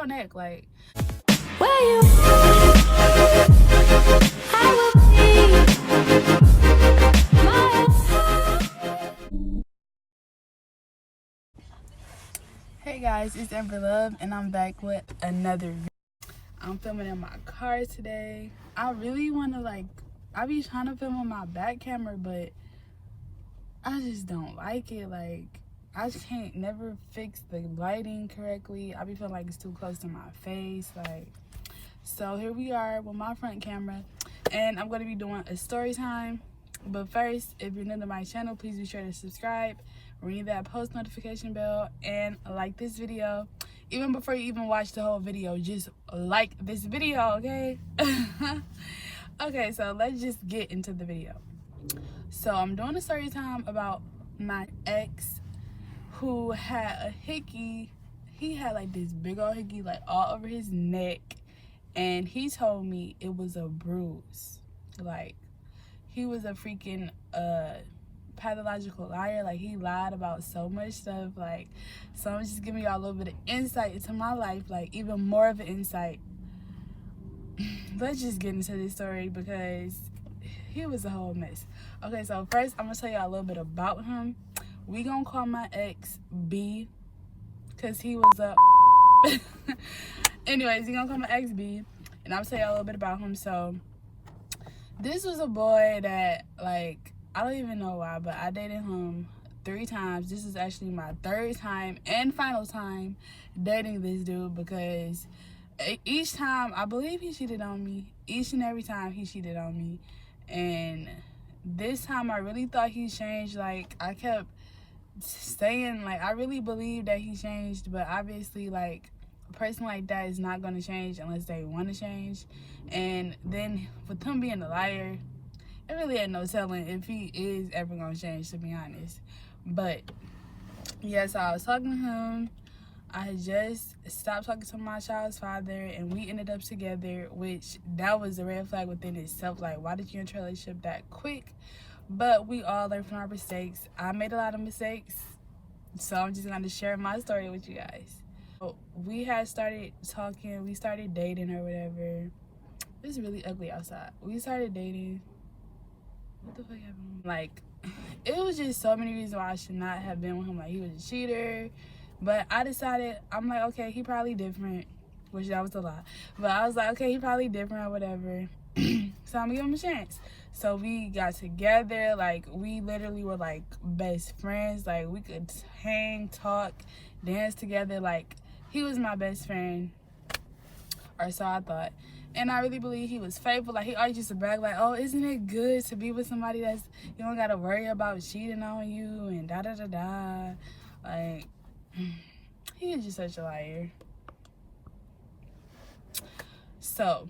your neck, like. Where you I will be. Hey guys, it's BELIVE and I'm back with another video. I'm filming in my car today. I really want to I be trying to film on my back camera, but I just don't like it. Like, I just can't never fix the lighting correctly. I be feeling like it's too close to my face. Like, so here we are with my front camera, and I'm going to be doing a story time. But first, if you're new to my channel, please be sure to subscribe, ring that post notification bell, and like this video. Even before you even watch the whole video, just like this video, okay? Okay, so let's just get into the video. So I'm doing a story time about my ex who had a hickey. He had like this big old hickey like all over his neck, and he told me it was a bruise. Like, he was a freaking pathological liar. Like, he lied about so much stuff. Like, so I'm just giving y'all a little bit of insight into my life, like even more of an insight. Let's just get into this story because he was a whole mess. Okay, so first I'm gonna tell y'all a little bit about him. We gonna call my ex B because he was a anyways, we gonna call my ex B, and I'm gonna tell y'all a little bit about him. So this was a boy that, like, I don't even know why, but I dated him 3 times. This is actually my 3rd time and final time dating this dude, because each time I believe he cheated on me. Each and every time he cheated on me. And this time I really thought he changed. Like, I kept saying, like, I really believe that he changed, but obviously, like, a person like that is not going to change unless they want to change. And then with him being a liar, it really had no telling if he is ever going to change, to be honest. But yeah, so I was talking to him. I had just stopped talking to my child's father, and we ended up together, which that was a red flag within itself. Like, why did you enter a relationship that quick? But we all learn from our mistakes. I made a lot of mistakes, so I'm just going to share my story with you guys. So we had started talking. We started dating or whatever. It's really ugly outside. We started dating. What the fuck happened? Like, it was just so many reasons why I should not have been with him. Like, he was a cheater. But I decided, I'm like, okay, he probably different, which that was a lie. But I was like, okay, he probably different or whatever. So I'm gonna give him a chance. So we got together. Like, we literally were like best friends. Like, we could hang, talk, dance together. Like, he was my best friend, or so I thought. And I really believe he was faithful. Like, he always used to brag, like, oh, isn't it good to be with somebody that's, you don't gotta worry about cheating on you and da-da-da-da. Like, he is just such a liar. So,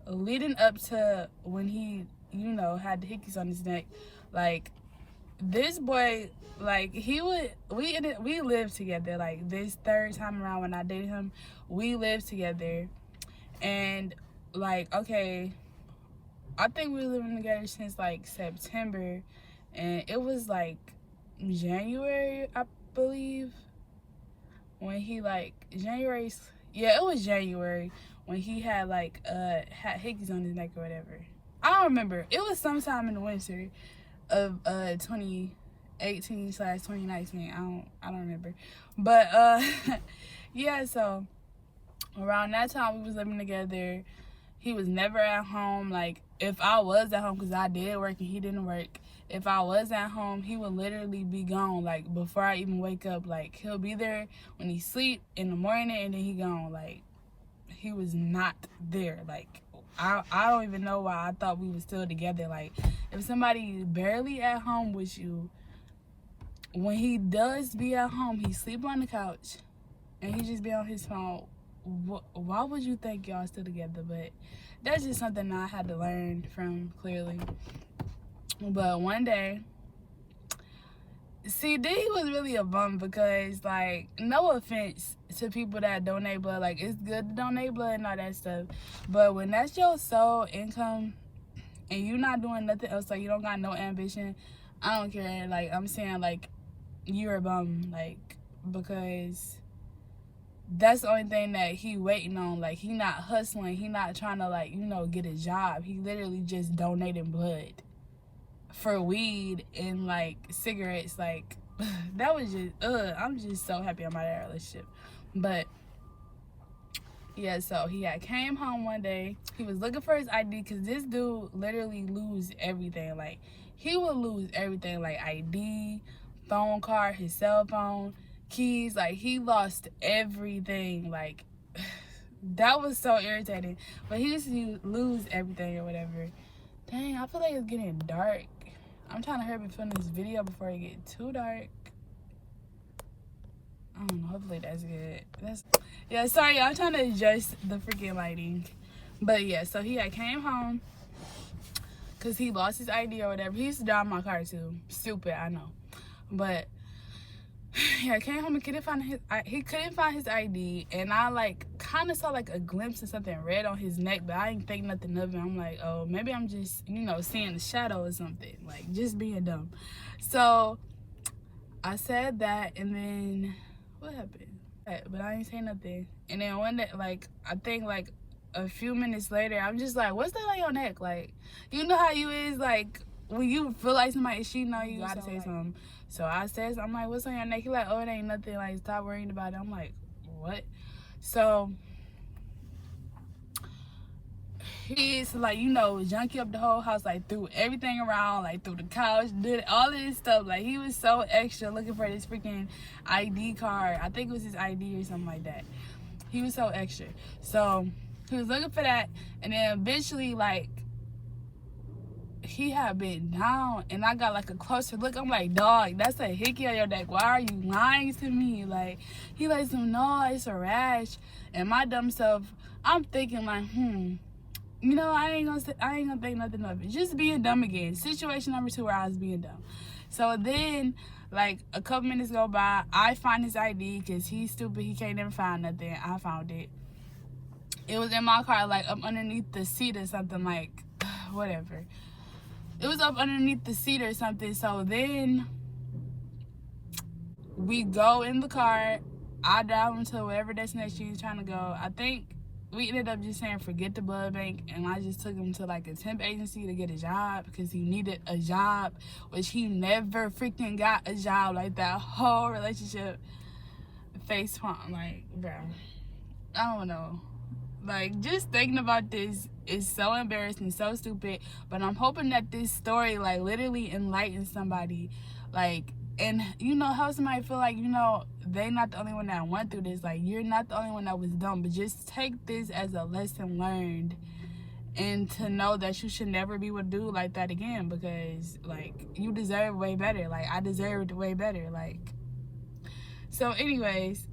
leading up to when he, you know, had the hickeys on his neck, like, this boy, like, we lived together. Like, this 3rd time around when I dated him, we lived together. And, like, okay, I think we were living together since, like, September. And it was, like, January, I believe, when he, like, it was January when he had, like, had hickeys on his neck or whatever. I don't remember. It was sometime in the winter of 2018/2019. I don't remember. But yeah, so around that time we was living together. He was never at home. Like, if I was at home, because I did work and he didn't work, if I was at home, he would literally be gone, like, before I even wake up. Like, he'll be there when he sleep in the morning, and then he gone. Like, he was not there. Like, I don't even know why I thought we were still together. Like, if somebody barely at home with you, when he does be at home, he sleep on the couch, and he just be on his phone. Why would you think y'all still together? But that's just something I had to learn from, clearly. But one day, see, D was really a bum because, like, no offense to people that donate blood. Like, it's good to donate blood and all that stuff. But when that's your sole income and you not doing nothing else, like, you don't got no ambition, I don't care. Like, I'm saying, like, you're a bum. Like, because that's the only thing that he waiting on. Like, he not hustling. He not trying to, like, you know, get a job. He literally just donating blood for weed and, like, cigarettes. Like, that was just, I'm just so happy I'm out of that relationship. But, yeah, so he had came home one day. He was looking for his ID because this dude literally lose everything. Like, he would lose everything, like ID, phone card, his cell phone, keys. Like, he lost everything. Like, that was so irritating. But he used to lose everything or whatever. Dang, I feel like it's getting dark. I'm trying to hurry up and film this video before it get too dark. I don't know, hopefully that's good. Yeah, sorry, I'm trying to adjust the freaking lighting. But yeah, so he had came home because he lost his ID or whatever. He used to drive my car too. Stupid, I know. But yeah, I came home and couldn't find his ID, and I like kind of saw like a glimpse of something red on his neck, but I didn't think nothing of it. I'm like, oh, maybe I'm just, you know, seeing the shadow or something, like just being dumb. So I said that, and then what happened? But I didn't say nothing. And then one day, like, I think like a few minutes later, I'm just like, what's that on your neck? Like, you know how you is, like, when you feel like somebody is cheating on you, gotta say something. So I said, I'm like, what's on your neck? He like, oh, it ain't nothing. Like, stop worrying about it. I'm like, what? So he's like, you know, junkie up the whole house, like threw everything around, like threw the couch, did all of this stuff. Like, he was so extra looking for this freaking ID card. I think it was his ID or something like that. He was so extra. So he was looking for that, and then eventually, like, he had been down, and I got like a closer look. I'm like, dog, that's a hickey on your neck. Why are you lying to me? Like, he like, no, it's a rash. And my dumb self, I'm thinking like, you know, I ain't gonna think nothing of it. Just being dumb again. Situation number 2 where I was being dumb. So then, like, a couple minutes go by, I find his ID because he's stupid. He can't never find nothing. I found it. It was in my car, like up underneath the seat or something, like, whatever. It was up underneath the seat or something. So then we go in the car. I drive him to wherever destination he's trying to go. I think we ended up just saying forget the blood bank, and I just took him to like a temp agency to get a job because he needed a job, which he never freaking got a job. Like, that whole relationship face palm, like, bro, I don't know. Like, just thinking about this is so embarrassing, so stupid. But I'm hoping that this story, like, literally enlightens somebody. Like, and, you know, help somebody feel like, you know, they not the only one that went through this. Like, you're not the only one that was dumb. But just take this as a lesson learned. And to know that you should never be with a dude like that again. Because, like, you deserve way better. Like, I deserved way better. Like, so anyways,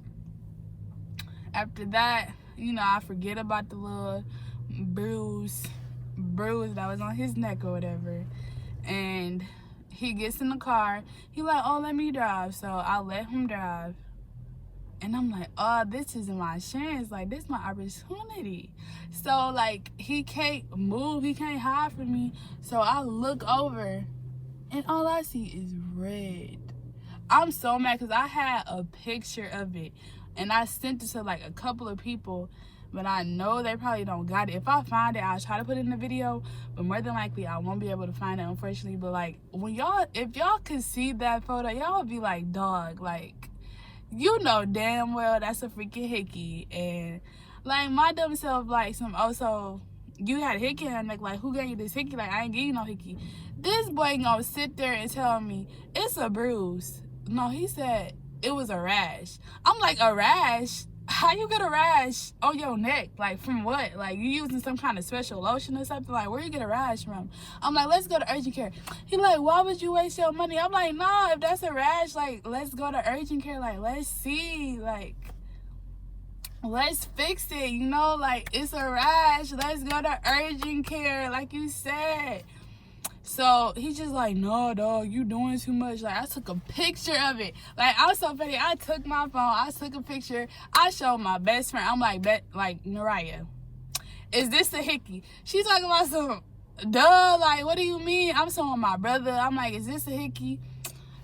after that, you know, I forget about the little bruise that was on his neck or whatever. And he gets in the car. He like, oh, let me drive. So I let him drive. And I'm like, oh, this is my chance. Like, this is my opportunity. So, like, he can't move. He can't hide from me. So I look over, and all I see is red. I'm so mad because I had a picture of it. And I sent it to, like, a couple of people. But I know they probably don't got it. If I find it, I'll try to put it in the video. But more than likely, I won't be able to find it, unfortunately. But, like, if y'all could see that photo, y'all would be like, dog, like, you know damn well that's a freaking hickey. And, like, my dumb self, like, so you had a hickey on your neck. Like, who gave you this hickey? Like, I ain't give you no hickey. This boy gonna sit there and tell me it's a bruise. No, he said it was a rash. I'm like, a rash? How you get a rash on your neck? Like, from what? Like, you using some kind of special lotion or something? Like, where you get a rash from? I'm like, let's go to urgent care. He like, why would you waste your money? I'm like, nah, if that's a rash, like, let's go to urgent care. Like, let's see. Like, let's fix it. You know, like, it's a rash. Let's go to urgent care, like you said. So he's just like, no, dog, you doing too much. Like, I took a picture of it. Like, I was so funny. I took my phone. I took a picture. I showed my best friend. I'm like, Naraya, is this a hickey? She's talking about some, duh, like, what do you mean? I'm showing my brother. I'm like, is this a hickey?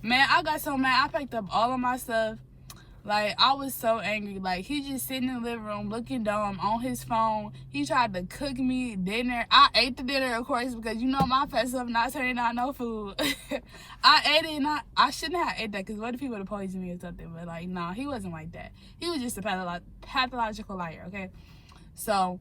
Man, I got so mad. I packed up all of my stuff. Like, I was so angry. Like, he just sitting in the living room looking dumb on his phone. He tried to cook me dinner. I ate the dinner, of course, because you know my fat stuff not turning out no food. I ate it, and I shouldn't have ate that, because what if he would have poisoned me or something? But, like, nah, he wasn't like that. He was just a pathological liar, okay? So,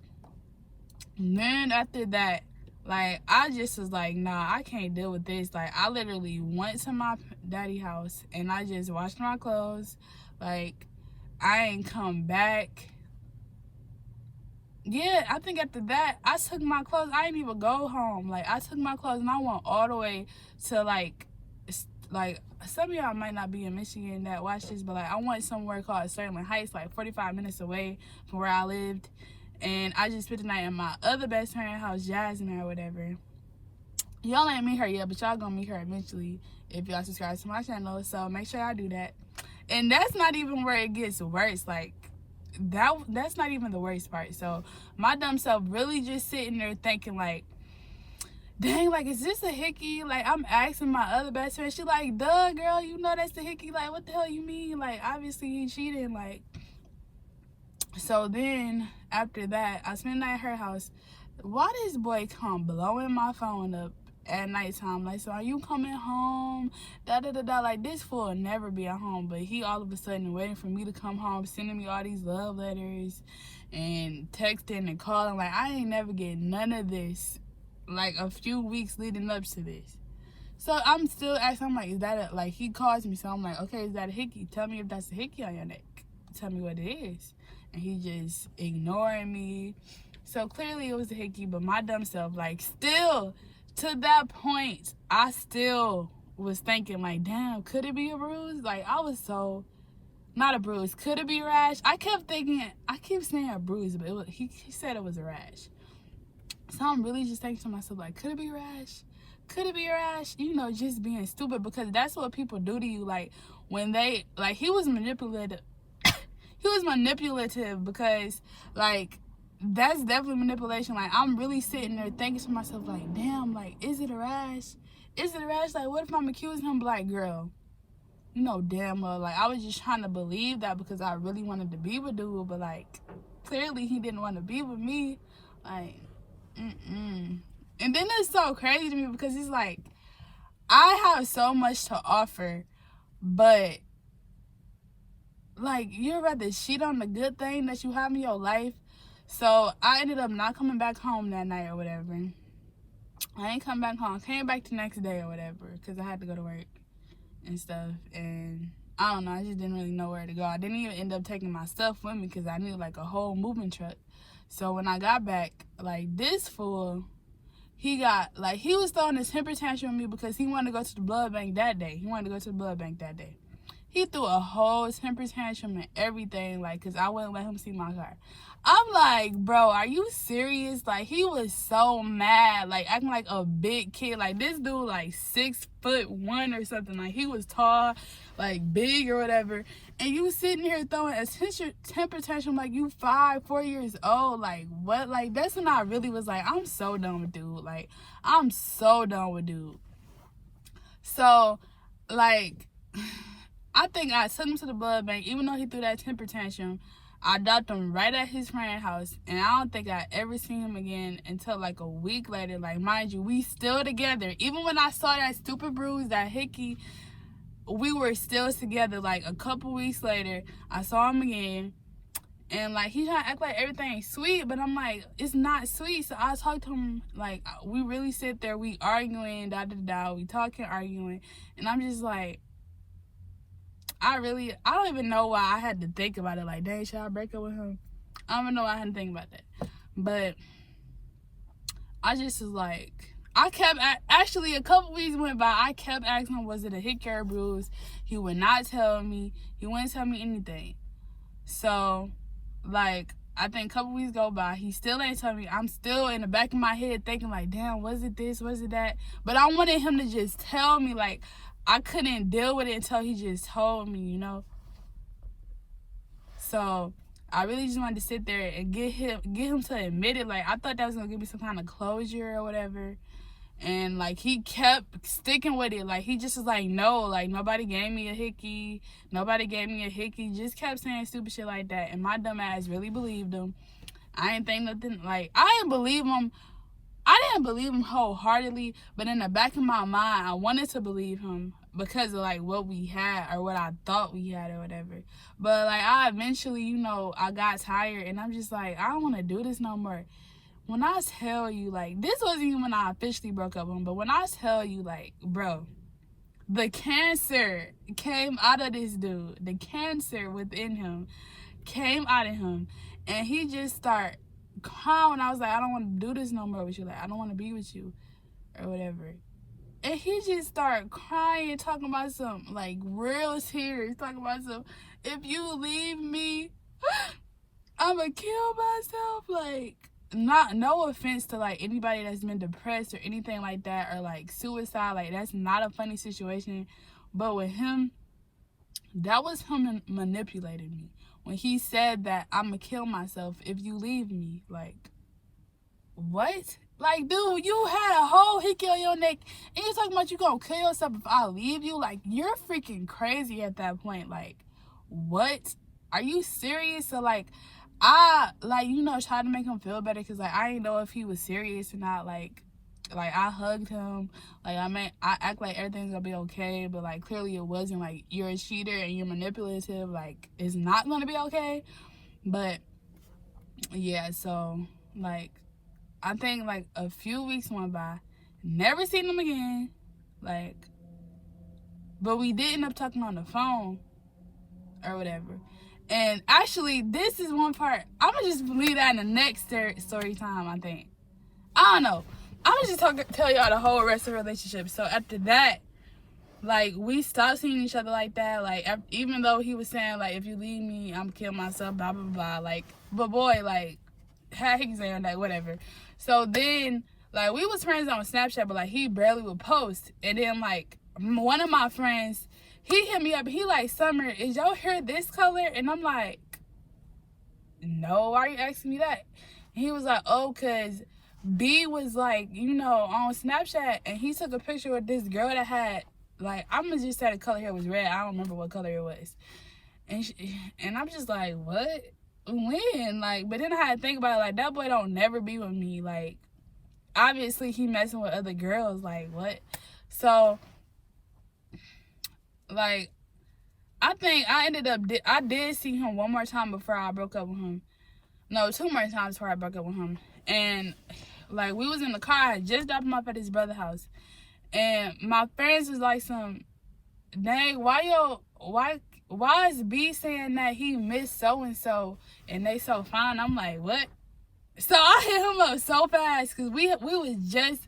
then after that, like, I just was like, nah, I can't deal with this. Like, I literally went to my daddy's house, and I just washed my clothes. Like, I ain't come back. Yeah, I think after that, I took my clothes. I didn't even go home. Like, I took my clothes and I went all the way to, like, some of y'all might not be in Michigan that watch this, but, like, I went somewhere called Sterling Heights, like, 45 minutes away from where I lived. And I just spent the night at my other best friend's house, Jasmine, or whatever. Y'all ain't meet her yet, but y'all gonna meet her eventually if y'all subscribe to my channel. So, make sure y'all do that. And that's not even where it gets worse. Like, that's not even the worst part. So, my dumb self really just sitting there thinking, like, dang, like, is this a Hickey? Like, I'm asking my other best friend. She like, duh, girl, you know that's the Hickey. Like, what the hell you mean? Like, obviously he cheating. Like, so then, after that, I spent the night at her house. Why this boy come blowing my phone up at nighttime? Like, so are you coming home? Da-da-da-da. Like, this fool will never be at home. But he all of a sudden waiting for me to come home, sending me all these love letters and texting and calling. Like, I ain't never get none of this, like, a few weeks leading up to this. So I'm still asking, I'm like, is that a, like, he calls me. So I'm like, okay, is that a Hickey? Tell me if that's a Hickey on your neck. Tell me what it is. And he just ignoring me. So clearly it was a Hickey, but my dumb self, like, still to that point, I still was thinking, like, damn, could it be a bruise? Like, I was so, not a bruise. Could it be a rash? I kept thinking, I keep saying a bruise, but it was, he said it was a rash. So I'm really just thinking to myself, like, could it be a rash? Could it be a rash? You know, just being stupid, because that's what people do to you. Like, when they, like, he was manipulative. He was manipulative because, like, that's definitely manipulation. Like, I'm really sitting there thinking to myself, like, damn, like, is it a rash? Is it a rash? Like, what if I'm accusing him? Like, girl, you know damn well, like, I was just trying to believe that because I really wanted to be with dude, but, like, clearly he didn't want to be with me. Like, And then it's so crazy to me because it's like, I have so much to offer, but, like, you'd rather cheat on the good thing that you have in your life. So I ended up not coming back home that night or whatever. I ain't come back home. Came back the next day or whatever because I had to go to work and stuff. And I don't know, I just didn't really know where to go. I didn't even end up taking my stuff with me because I needed, like, a whole moving truck. So when I got back, like, this fool, he got, like, he was throwing his temper tantrum on me because he wanted to go to the blood bank that day. He threw a whole temper tantrum and everything, like, because I wouldn't let him see my car. I'm like, bro, are you serious? Like, he was so mad, like, acting like a big kid. Like, this dude, like, 6'1" or something. Like, he was tall, like, big or whatever. And you sitting here throwing a temper tantrum like you 4 years old. Like, what? Like, that's when I really was like, I'm so done with dude. Like, I'm so done with dude. So, like, I think I took him to the blood bank, even though he threw that temper tantrum. I dropped him right at his friend's house, and I don't think I ever seen him again until, like, a week later. Like, mind you, we still together. Even when I saw that stupid bruise, that Hickey, we were still together. Like, a couple weeks later, I saw him again, and, like, he trying to act like everything's sweet, but I'm like, it's not sweet. So I talked to him, like, we really sit there, we arguing, da-da-da, we talking, arguing, and I'm just like, I don't even know why I had to think about it. Like, dang, should I break up with him? I don't even know why I had to think about that. But I just was like, actually, a couple weeks went by. I kept asking him, was it a Hickey or bruise? He would not tell me. He wouldn't tell me anything. So, like, I think a couple weeks go by. He still ain't telling me. I'm still in the back of my head thinking, like, damn, was it this? Was it that? But I wanted him to just tell me, like, I couldn't deal with it until he just told me, you know? So I really just wanted to sit there and get him to admit it. Like, I thought that was going to give me some kind of closure or whatever. And, like, he kept sticking with it. Like, he just was like, no, like, nobody gave me a hickey. Nobody gave me a hickey. Just kept saying stupid shit like that. And my dumb ass really believed him. I didn't think nothing, like, I didn't believe him. I didn't believe him wholeheartedly, but in the back of my mind, I wanted to believe him because of, like, what we had or what I thought we had or whatever. But, like, I eventually, you know, I got tired, and I'm just like, I don't want to do this no more. When I tell you, like, this wasn't even when I officially broke up with him, but when I tell you, like, bro, the cancer came out of this dude. The cancer within him came out of him, and he just started crying. I was like, I don't want to do this no more with you. Like, I don't want to be with you or whatever. And he just started crying, talking about some, like, real tears, talking about some, if you leave me, I'm gonna kill myself. Like, no offense to, like, anybody that's been depressed or anything like that, or, like, suicide. Like, that's not a funny situation. But with him, that was him manipulating me. When he said that I'm gonna kill myself if you leave me. Like, what? Like, dude, you had a whole hickey on your neck, and you're talking about you gonna kill yourself if I leave you? Like, you're freaking crazy at that point. Like, what? Are you serious? So, like, I, like, you know, tried to make him feel better, because, like, I didn't know if he was serious or not. Like, I hugged him. Like, I act like everything's gonna be okay, but, like, clearly it wasn't. Like, you're a cheater and you're manipulative. Like, it's not gonna be okay. But, yeah, so, like, I think, like, a few weeks went by. Never seen him again. Like, but we did end up talking on the phone or whatever. And actually, this is one part. I'm gonna just leave that in the next story time, I think. I don't know. I'm gonna just tell y'all the whole rest of the relationship. So after that, like, we stopped seeing each other like that. Like, even though he was saying, like, if you leave me, I'm gonna kill myself, blah, blah, blah. Like, but boy, like, how he saying that, whatever. So then, like, we was friends on Snapchat, but, like, he barely would post. And then, like, one of my friends, he hit me up, and he like, Summer, is your hair this color? And I'm like, no, why are you asking me that? And he was like, oh, because B was, like, you know, on Snapchat, and he took a picture with this girl that had, like, I'm gonna just say the color hair was red. I don't remember what color it was. And I'm just like, what? When? Like, but then I had to think about it, like, that boy don't never be with me. Like, obviously he messing with other girls. Like, what? So, like, I think I did see him one more time before I broke up with him. No, 2 more times before I broke up with him. And, like, we was in the car. I had just dropped him off at his brother's house. And my friends was like, dang, why is B saying that he missed so-and-so and they so fine? I'm like, what? So I hit him up so fast, because we was just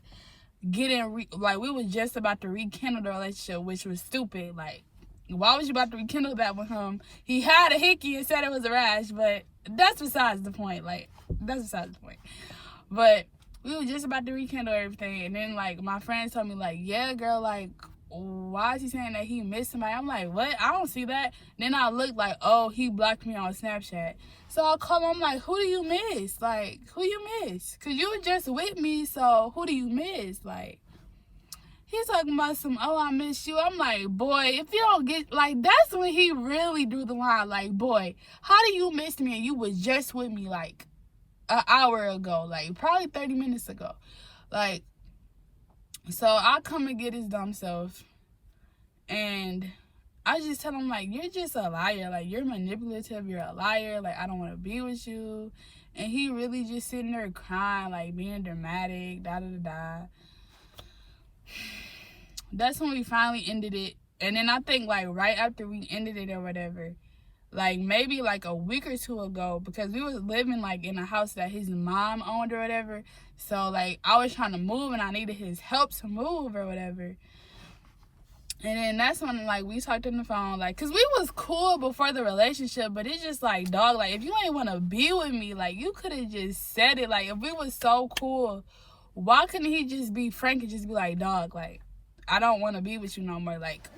we was just about to rekindle the relationship, which was stupid. Like, why was you about to rekindle that with him? He had a hickey and said it was a rash, but that's besides the point. Like, that's besides the point. But we were just about to rekindle everything, and then, like, my friends told me, like, yeah, girl, like, why is he saying that he missed somebody? I'm like, what? I don't see that. Then I looked like, oh, he blocked me on Snapchat. So I call him, I'm like, who do you miss? Like, who you miss? Because you were just with me, so who do you miss? Like, he's talking about some, oh, I miss you. I'm like, boy, if you don't get, like, that's when he really drew the line. Like, boy, how do you miss me and you was just with me, like, an hour ago? Like, probably 30 minutes ago. Like, so I come and get his dumb self, and I just tell him, like, you're just a liar. Like, you're manipulative. You're a liar. Like, I don't want to be with you. And he really just sitting there crying, like, being dramatic, da-da-da-da. That's when we finally ended it. And then I think, like, right after we ended it or whatever, like, maybe, like, a week or two ago, because we was living, like, in a house that his mom owned or whatever. So, like, I was trying to move, and I needed his help to move or whatever. And then that's when, like, we talked on the phone, like, because we was cool before the relationship, but it's just, like, dog, like, if you ain't want to be with me, like, you could have just said it. Like, if we was so cool, why couldn't he just be frank and just be like, dog, like, I don't want to be with you no more? Like,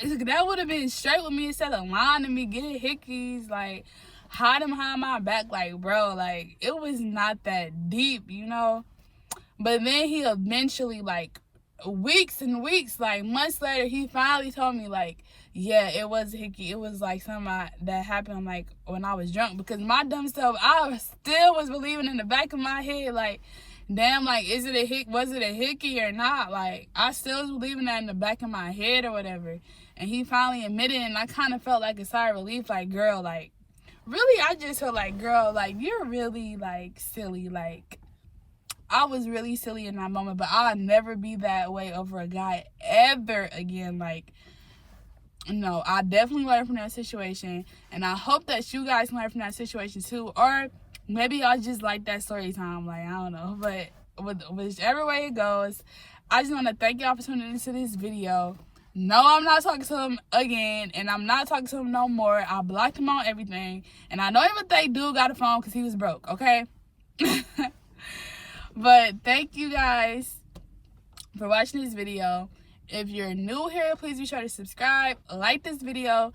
that would have been straight with me instead of lying to me, getting hickeys, like, hiding behind my back. Like, bro, like, it was not that deep, you know? But then he eventually, like, weeks and weeks, like months later, he finally told me, like, yeah, it was Hickey. It was like something that happened, like, when I was drunk. Because my dumb self, I still was believing in the back of my head, like, damn, like, was it a Hickey or not? Like, I still was believing that in the back of my head or whatever. And he finally admitted it, and I kind of felt like a sigh of relief, like, girl, like, really, I just felt like, girl, like, you're really, like, silly. Like, I was really silly in that moment, but I'll never be that way over a guy ever again. Like, no, I definitely learned from that situation, and I hope that you guys learn from that situation too, or maybe y'all just like that story time, like, I don't know, but whichever way it goes, I just want to thank y'all for tuning into this video. No, I'm not talking to him again, and I'm not talking to him no more. I blocked him on everything, and I don't even think dude got a phone because he was broke, okay? But thank you guys for watching this video. If you're new here, please be sure to subscribe, like this video,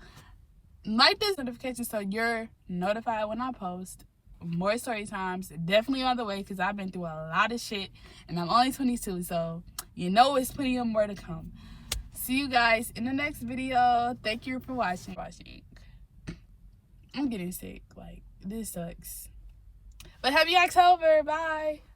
like this notification so you're notified when I post more story times. Definitely on the way, because I've been through a lot of shit, and I'm only 22, so you know it's plenty of more to come. See you guys in the next video. Thank you for watching. I'm getting sick. Like, this sucks. But happy October. Bye.